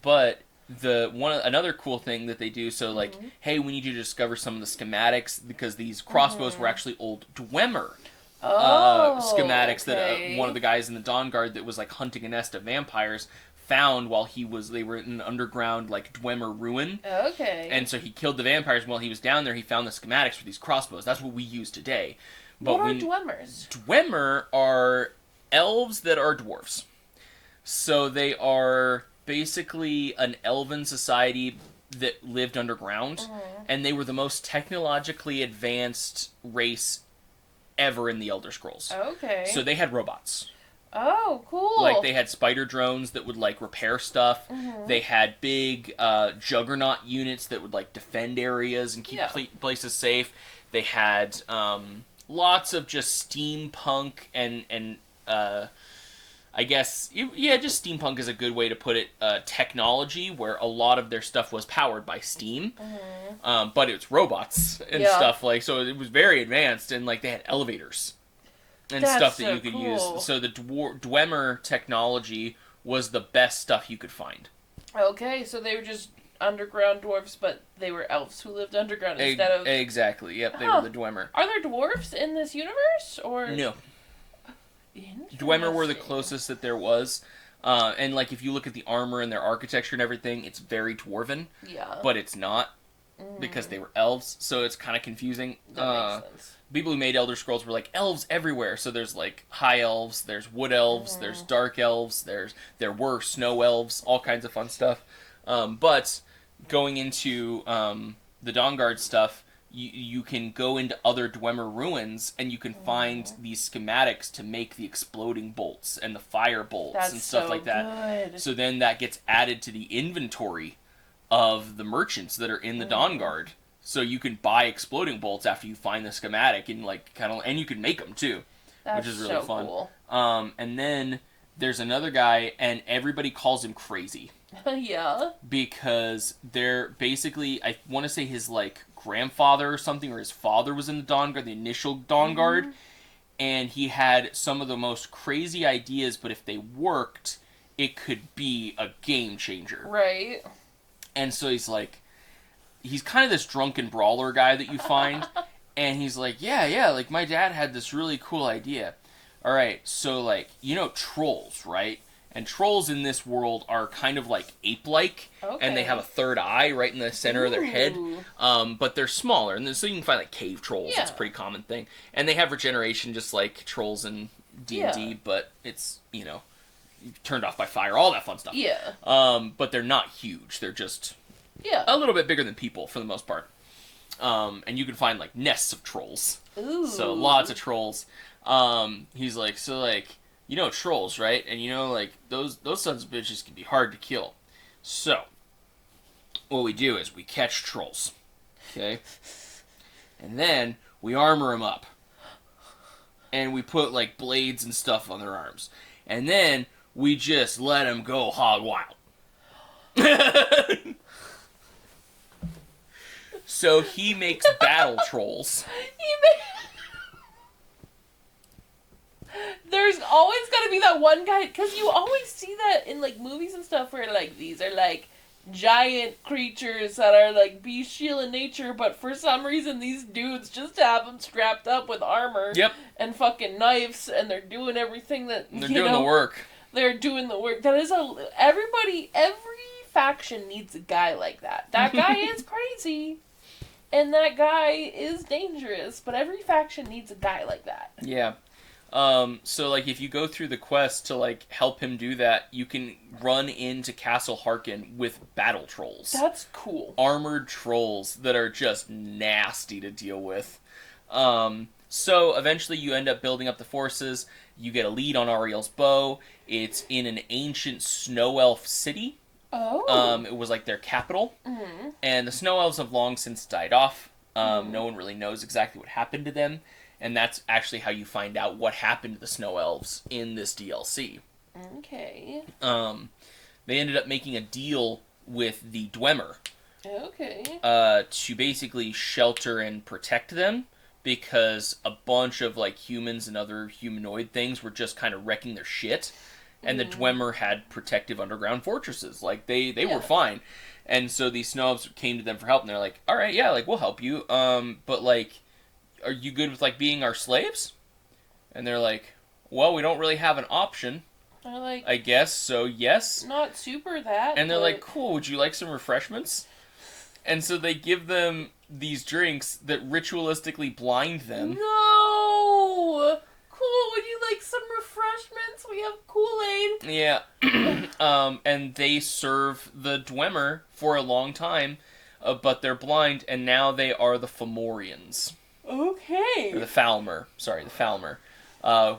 But another cool thing that they do, so, like, hey, we need you to discover some of the schematics, because these crossbows were actually old Dwemer schematics that one of the guys in the Dawnguard that was, like, hunting a nest of vampires found while they were in an underground, like, Dwemer ruin. Okay. And so he killed the vampires. While he was down there, he found the schematics for these crossbows. That's what we use today. But what are Dwemers? Dwemer are elves that are dwarves. So they are basically an elven society that lived underground, and they were the most technologically advanced race ever in the Elder Scrolls. Okay. So they had robots. Oh, cool. Like, they had spider drones that would, like, repair stuff. They had big juggernaut units that would, like, defend areas and keep places safe. They had lots of just steampunk and I guess, yeah, just steampunk is a good way to put it. Technology, where a lot of their stuff was powered by steam, but it's robots and stuff like. So it was very advanced, and like they had elevators and stuff that you could use. So the Dwemer technology was the best stuff you could find. Okay, so they were just underground dwarves, but they were elves who lived underground instead of... Exactly, yep, they were the Dwemer. Are there dwarves in this universe, or...? No. Dwemer were the closest that there was. And, like, if you look at the armor and their architecture and everything, it's very dwarven. Yeah. But it's not, because they were elves, so it's kind of confusing. That makes sense. People who made Elder Scrolls were like, elves everywhere. So there's, like, high elves, there's wood elves, there's dark elves, there were snow elves, all kinds of fun stuff. But going into the Dawnguard stuff, you can go into other Dwemer ruins, and you can find these schematics to make the exploding bolts and the fire bolts and stuff like that. Good. So then that gets added to the inventory of the merchants that are in the Dawnguard. So you can buy exploding bolts after you find the schematic, and like and you can make them too, which is really fun. Cool. And then there's another guy, and everybody calls him crazy. Yeah. Because they're basically, I want to say his like grandfather or something, or his father was in the Dawnguard, the initial Dawnguard, and he had some of the most crazy ideas, but if they worked, it could be a game changer. Right. And so he's kind of this drunken brawler guy that you find, and he's like, yeah, like my dad had this really cool idea. All right, so like, trolls, right? And trolls in this world are kind of like ape-like, and they have a third eye right in the center of their head, but they're smaller, and so you can find like cave trolls. Yeah. It's a pretty common thing, and they have regeneration just like trolls in D&D, but it's turned off by fire, all that fun stuff. Yeah. But they're not huge. They're just a little bit bigger than people for the most part. And you can find like nests of trolls. Ooh. So lots of trolls. He's like, trolls, right? And like, those sons of bitches can be hard to kill. So, what we do is we catch trolls, okay? And then we armor them up. And we put, like, blades and stuff on their arms. And then we just let them go hog wild. So he makes battle trolls. There's always got to be that one guy, because you always see that in, like, movies and stuff where, like, these are, like, giant creatures that are, like, bestial in nature, but for some reason these dudes just have them strapped up with armor and fucking knives, and they're doing everything that, they're doing the work. They're doing the work. That is every faction needs a guy like that. That guy is crazy, and that guy is dangerous, but every faction needs a guy like that. Yeah. So, like, if you go through the quest to, like, help him do that, you can run into Castle Harkin with battle trolls. That's cool. Armored trolls that are just nasty to deal with. So, eventually you end up building up the forces. You get a lead on Ariel's bow. It's in an ancient snow elf city. Oh. It was, like, their capital. Mm-hmm. And the snow elves have long since died off. No one really knows exactly what happened to them. And that's actually how you find out what happened to the Snow Elves in this DLC. Okay. They ended up making a deal with the Dwemer. Okay. To basically shelter and protect them, because a bunch of, like, humans and other humanoid things were just kind of wrecking their shit. And the Dwemer had protective underground fortresses. Like, they were fine. And so these Snow Elves came to them for help, and they're like, all right, yeah, like, we'll help you. But, like, are you good with, like, being our slaves? And they're like, well, we don't really have an option. They're like, I guess, so yes. Not super that. And they're like, cool, would you like some refreshments? And so they give them these drinks that ritualistically blind them. No! Cool, would you like some refreshments? We have Kool-Aid. Yeah. And they serve the Dwemer for a long time, but they're blind, and now they are the Fomorians. Okay. Or the Falmer. Sorry, the Falmer.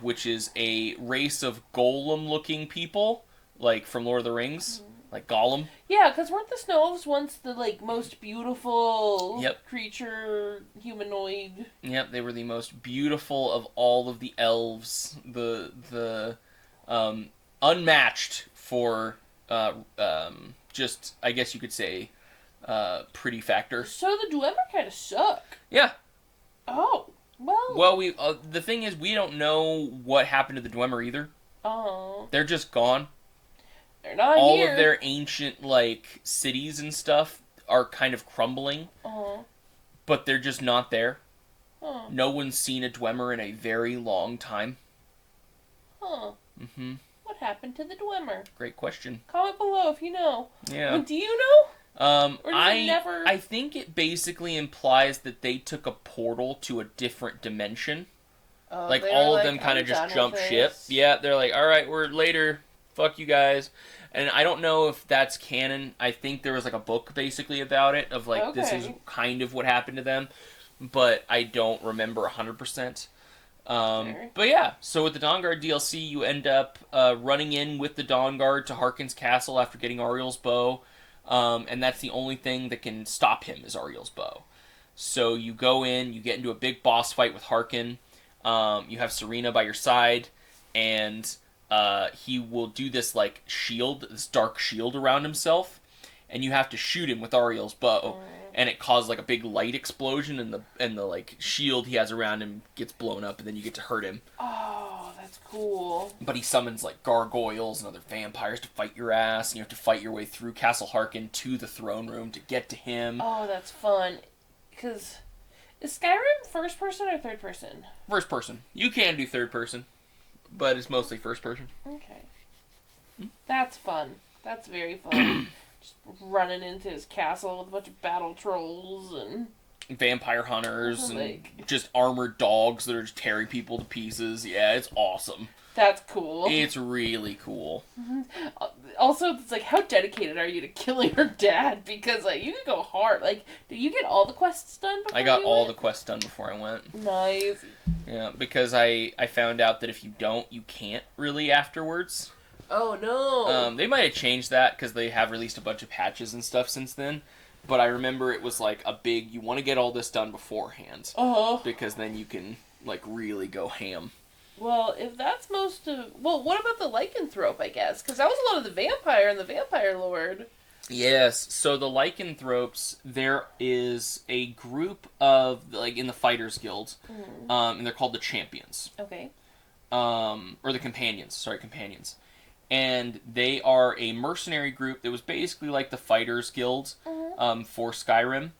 Which is a race of golem-looking people, like from Lord of the Rings. Like Gollum. Yeah, because weren't the Snow Elves once the, like, most beautiful creature, humanoid? Yep, they were the most beautiful of all of the elves. unmatched for just, I guess you could say, pretty factor. So the Dwemer kind of suck. Yeah. Oh, well. Well, the thing is, we don't know what happened to the Dwemer either. Oh. They're just gone. They're not All here. of their ancient, like, cities and stuff are kind of crumbling. But they're just not there. No one's seen a Dwemer in a very long time. Mm-hmm. What happened to the Dwemer? Great question. Comment below if you know. Yeah. Do you know? Or does it never... I think it basically implies that they took a portal to a different dimension. Like, all of them kind of just jumped ship. Yeah, they're like, alright, we're later. Fuck you guys. And I don't know if that's canon. I think there was, like, a book, basically, about it. Of, like, this is kind of what happened to them. But I don't remember 100%. But yeah, so with the Dawnguard DLC, you end up running in with the Dawnguard to Harkon's castle after getting Ariel's bow. And that's the only thing that can stop him is Ariel's bow. So you go in, you get into a big boss fight with Harkon. You have Serena by your side, and he will do this like shield, this dark shield around himself, and you have to shoot him with Ariel's bow. And it causes like a big light explosion, and the like shield he has around him gets blown up, and then you get to hurt him. Oh, that's cool. But he summons like gargoyles and other vampires to fight your ass, and you have to fight your way through Castle Harkon to the throne room to get to him. Oh, that's fun. Because is Skyrim first person or third person? First person. You can do third person, but it's mostly first person. Okay. That's fun. That's very fun. Just running into his castle with a bunch of battle trolls and vampire hunters and just armored dogs that are just tearing people to pieces. Yeah, it's awesome. That's cool. It's really cool. Also, it's like, how dedicated are you to killing her dad? Because like you can go hard. Like, did you get all the quests done before I got all the quests done before I went. Nice. Yeah, because I found out that if you don't, you can't really afterwards. Oh, no. They might have changed that because they have released a bunch of patches and stuff since then. But I remember it was like a big, you want to get all this done beforehand. Because then you can, like, really go ham. Well, if that's most of... Well, what about the lycanthrope, I guess? Because that was a lot of the vampire and the vampire lord. Yes, so the lycanthropes, there is a group of, like, in the Fighters Guild, and they're called the Champions. Okay. Or the Companions, sorry, Companions. And they are a mercenary group that was basically like the Fighters Guild for Skyrim.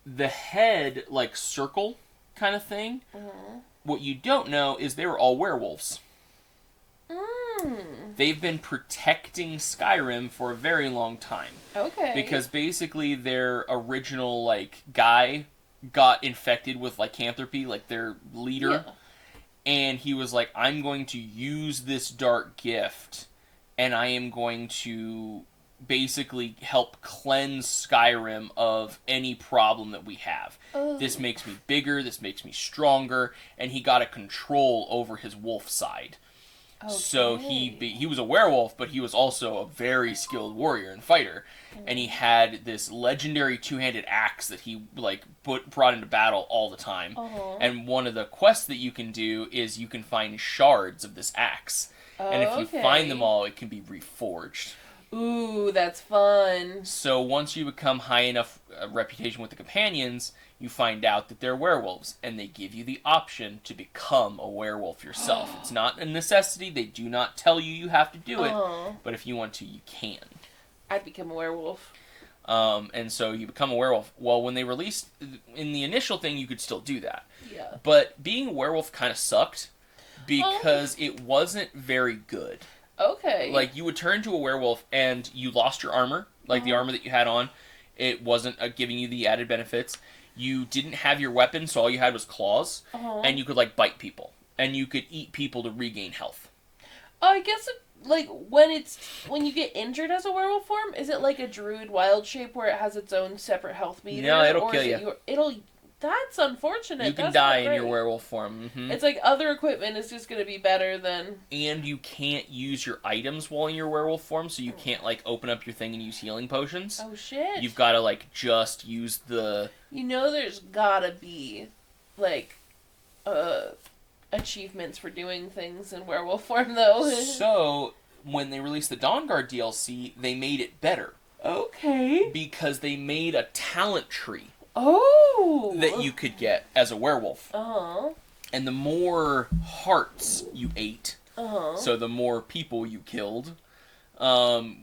The head, like, circle kind of thing. What you don't know is they were all werewolves. They've been protecting Skyrim for a very long time. Okay. Because basically their original, like, guy got infected with lycanthropy, like their leader. Yeah. And he was like, I'm going to use this dark gift, and I am going to basically help cleanse Skyrim of any problem that we have. This makes me bigger, this makes me stronger, and he got a control over his wolf side. Okay. So he was a werewolf, but he was also a very skilled warrior and fighter. And he had this legendary two-handed axe that he like brought into battle all the time. And one of the quests that you can do is you can find shards of this axe. And if you find them all, it can be reforged. Ooh, that's fun. So once you become high enough reputation with the Companions, you find out that they're werewolves, and they give you the option to become a werewolf yourself. It's not a necessity. They do not tell you have to do it, but if you want to, you can. I'd become a werewolf. And so you become a werewolf. Well, when they released, in the initial thing, you could still do that. Yeah. But being a werewolf kind of sucked, because it wasn't very good. Okay. Like, you would turn to a werewolf, and you lost your armor, like the armor that you had on. It wasn't giving you the added benefits. You didn't have your weapon, so all you had was claws, and you could, like, bite people. And you could eat people to regain health. I guess, like, when you get injured as a werewolf form, is it like a druid wild shape where it has its own separate health meter? No, it'll kill you. That's unfortunate. You can die in your werewolf form. It's like other equipment is just going to be better than... And you can't use your items while in your werewolf form, so you can't, like, open up your thing and use healing potions. Oh, shit. You've got to, like, just use the... You know there's gotta be, like, achievements for doing things in werewolf form, though. So, when they released the Dawnguard DLC, they made it better. Okay. Because they made a talent tree. Oh! That you could get as a werewolf. Uh-huh. And the more hearts you ate, so the more people you killed,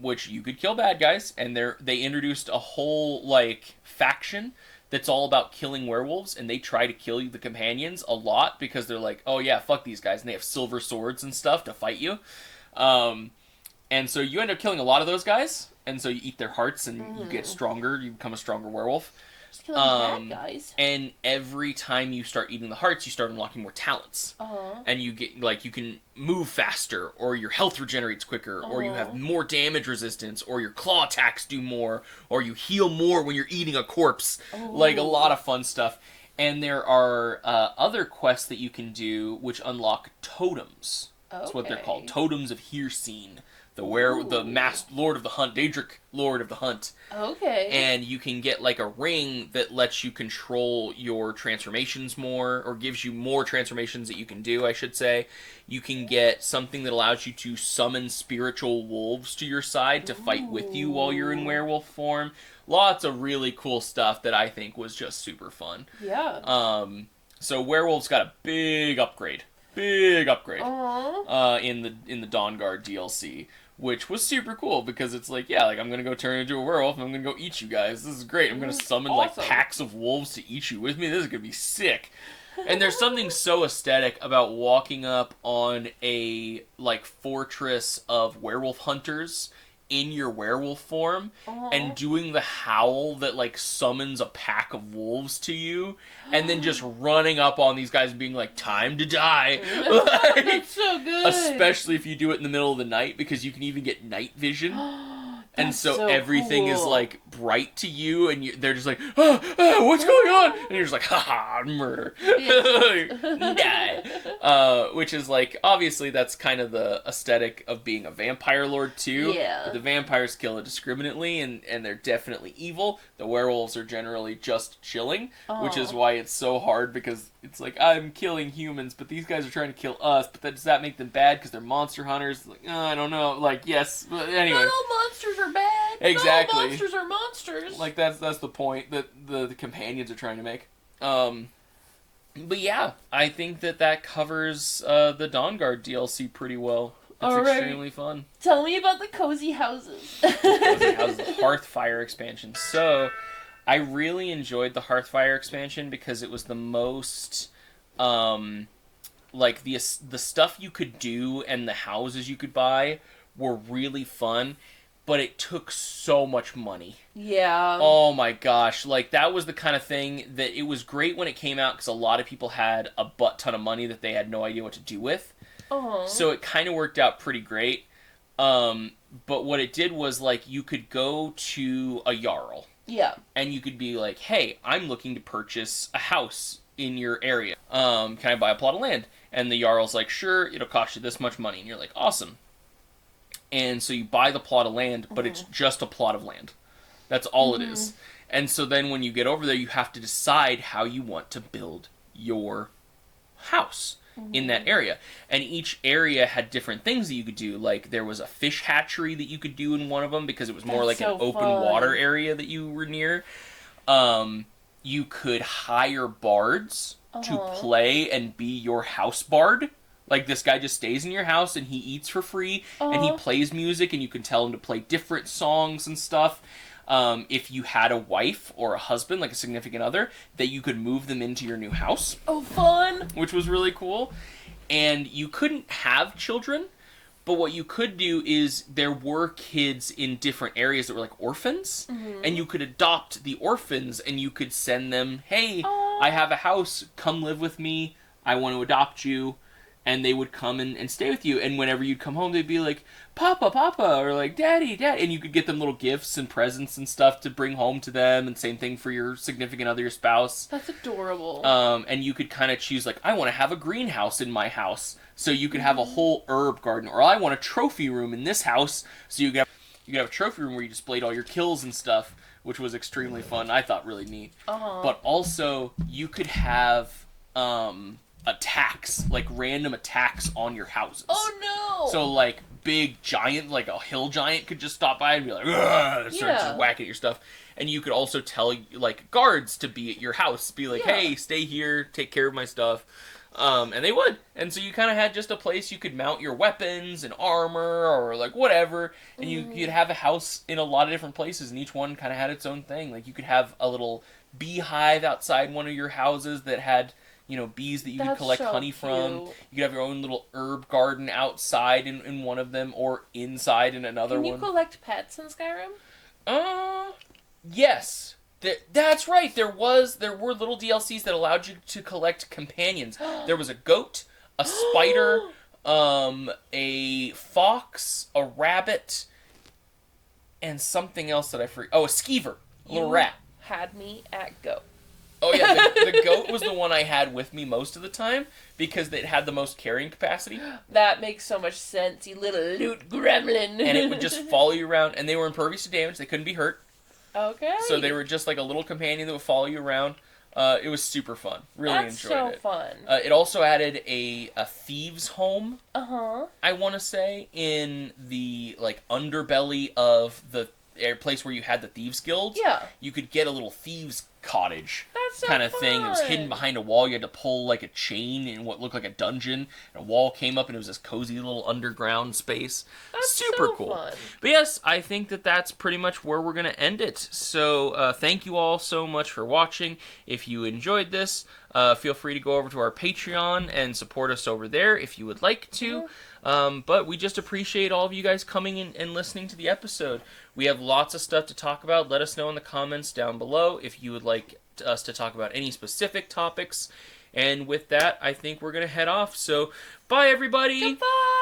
which you could kill bad guys, and they introduced a whole, like, faction that's all about killing werewolves, and they try to kill the companions a lot, because they're like, oh yeah, fuck these guys, and they have silver swords and stuff to fight you. And so you end up killing a lot of those guys, and so you eat their hearts, and you get stronger, you become a stronger werewolf. Just killing bad guys. And every time you start eating the hearts, you start unlocking more talents. And you get, like, you can move faster, or your health regenerates quicker, or you have more damage resistance, or your claw attacks do more, or you heal more when you're eating a corpse. Like, a lot of fun stuff. And there are other quests that you can do which unlock totems. That's what they're called. Totems of Hearseen. The Lord of the Hunt, Daedric Lord of the Hunt. Okay. And you can get, like, a ring that lets you control your transformations more, or gives you more transformations that you can do, I should say. You can get something that allows you to summon spiritual wolves to your side to fight with you while you're in werewolf form. Lots of really cool stuff that I think was just super fun. Yeah. So werewolves got a big upgrade. In the Dawnguard DLC, which was super cool, because it's like, yeah, like, I'm gonna go turn into a werewolf and I'm gonna go eat you guys. This is great. I'm gonna summon like packs of wolves to eat you with me. This is gonna be sick. And there's something so aesthetic about walking up on a, like, fortress of werewolf hunters in your werewolf form and doing the howl that, like, summons a pack of wolves to you, and then just running up on these guys and being like, time to die. Like, that's so good. Especially if you do it in the middle of the night, because you can even get night vision. And so everything is, like, bright to you, and they're just like, what's going on? And you're just like, haha, murder. Die. Which is, like, obviously that's kind of the aesthetic of being a vampire lord, too. Yeah. But the vampires kill indiscriminately, and they're definitely evil. The werewolves are generally just chilling, which is why it's so hard, because it's like, I'm killing humans, but these guys are trying to kill us, but does that make them bad because they're monster hunters? Like, I don't know. Like, yes, but anyway. Not all monsters are bad. Exactly. Not all monsters are monsters. Like, that's the point that the companions are trying to make. But yeah, I think that covers the Dawnguard DLC pretty well. It's extremely fun. Tell me about the Cozy Houses. Cozy Houses, the Hearthfire expansion. So, I really enjoyed the Hearthfire expansion because it was the most, like, the stuff you could do and the houses you could buy were really fun, but it took so much money. Yeah. Oh my gosh. Like, that was the kind of thing that it was great when it came out, because a lot of people had a butt ton of money that they had no idea what to do with. So it kind of worked out pretty great. But what it did was, like, you could go to a Jarl. Yeah. And you could be like, hey, I'm looking to purchase a house in your area. Can I buy a plot of land? And the Jarl's like, sure, it'll cost you this much money. And you're like, awesome. And so you buy the plot of land, but it's just a plot of land. That's all it is. And so then when you get over there, you have to decide how you want to build your house in that area. And each area had different things that you could do. Like, there was a fish hatchery that you could do in one of them, because it was more like an open water area that you were near. You could hire bards to play and be your house bard. Like, this guy just stays in your house, and he eats for free, and he plays music, and you can tell him to play different songs and stuff. If you had a wife or a husband, like a significant other, that you could move them into your new house. Oh, fun! Which was really cool. And you couldn't have children, but what you could do is there were kids in different areas that were like orphans, and you could adopt the orphans, and you could send them, hey, I have a house, come live with me, I want to adopt you. And they would come and stay with you. And whenever you'd come home, they'd be like, Papa, Papa, or like, Daddy, Dad. And you could get them little gifts and presents and stuff to bring home to them. And same thing for your significant other, your spouse. That's adorable. And you could kind of choose, like, I want to have a greenhouse in my house. So you could have a whole herb garden. Or I want a trophy room in this house. So you could have a trophy room where you displayed all your kills and stuff, which was extremely fun. I thought really neat. But also, you could have attacks, like random attacks on your houses. Oh no! So, like, big giant, like a hill giant, could just stop by and be like, ugh, and start just whacking at your stuff. And you could also tell, like, guards to be at your house. Be like, hey, stay here, take care of my stuff. And they would. And so you kind of had just a place you could mount your weapons and armor or, like, whatever. And you'd have a house in a lot of different places, and each one kind of had its own thing. Like, you could have a little beehive outside one of your houses that had, you know, bees that you could collect honey from. You could have your own little herb garden outside in one of them or inside in another one. Can you collect pets in Skyrim? Yes. That's right. There were little DLCs that allowed you to collect companions. There was a goat, a spider, a fox, a rabbit, and something else that I forgot. Oh, a skeever, a little rat. Had me at goat. Oh yeah, the goat was the one I had with me most of the time because it had the most carrying capacity. That makes so much sense, you little loot gremlin. And it would just follow you around, and they were impervious to damage. They couldn't be hurt. Okay. So they were just like a little companion that would follow you around. It was super fun. Really enjoyed it. That's so fun. It also added a thieves' home. I want to say in the like underbelly of the place where you had the thieves guild. Yeah. You could get a little thieves cottage. That's so kind of fun. thing. It was hidden behind a wall. You had to pull like a chain in what looked like a dungeon. And a wall came up and it was this cozy little underground space. That's super so cool. Fun. But yes, I think that's pretty much where we're going to end it. So thank you all so much for watching. If you enjoyed this, feel free to go over to our Patreon and support us over there if you would like to. But we just appreciate all of you guys coming in and listening to the episode. We have lots of stuff to talk about. Let us know in the comments down below if you would like us to talk about any specific topics. And with that, I think we're going to head off. So, bye everybody! Goodbye!